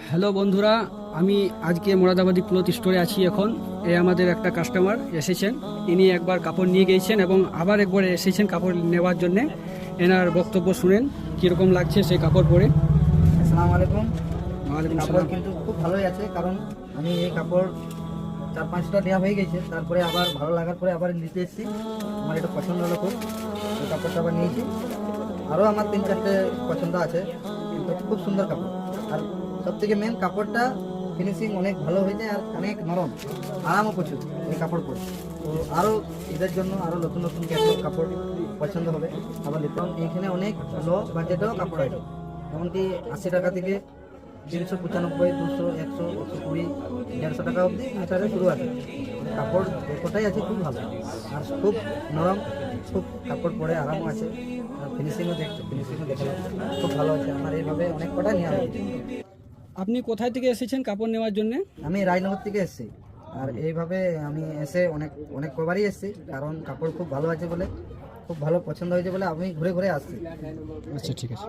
Hello বন্ধুরা, আমি আজকে মোরাদাবাদী ক্লথ স্টোরে আছি। এখন আমাদের একটা কাস্টমার এসেছেন, ইনি একবার কাপড় নিয়ে গিয়েছেন এবং আবার একবার এসেছেন কাপড় নেওয়ার জন্য। এনার বক্তব্য শুনেন কীরকম লাগছে সেই কাপড় পরে। আসসালামু আলাইকুম। ওয়ালাইকুম কাপড় আসসালাম। কিন্তু খুব ভালোই আছে, কারণ আমি এই কাপড় 4-5টা নেওয়া হয়ে গেছে, তারপরে আবার ভালো লাগার পরে আবার নিতে এসেছি। আমার এটা পছন্দ হলো খুব, এই কাপড়টা আবার নিয়েছি। আরও আমার 3-4টে পছন্দ আছে, কিন্তু খুব সুন্দর কাপড়। আর সবথেকে মেন কাপড়টা ফিনিশিং অনেক ভালো হয়েছে আর অনেক নরম, আরামও প্রচুর এই কাপড় পরে। তো আরও এদের জন্য আরও নতুন নতুন ক্যাটালগ কাপড় পছন্দ হবে। আবার দেখলাম এইখানে অনেক লো বাজেটেও কাপড় আছে, যেমনকি 80 টাকা থেকে 395, 200, 100, 120, 150 টাকা অবধি মিটারে শুরু আছে। কাপড় কোটাই আছে খুব ভালো আর খুব নরম, খুব কাপড় পরে আরামও আছে। আর ফিনিশিংও দেখলাম খুব ভালো আছে। আমার এইভাবে অনেক কটা নেওয়া হয়েছে। আপনি কোথায় থেকে এসেছেন কাপড় নেওয়ার জন্য? আমি রায়নগর থেকে এসেছি, আর এইভাবে আমি এসে অনেক কবারই এসেছি, কারণ কাপড় খুব ভালো আছে বলে, খুব ভালো পছন্দ হয়েছে বলে আমি ঘুরে ঘুরে আসছি। আচ্ছা, ঠিক আছে।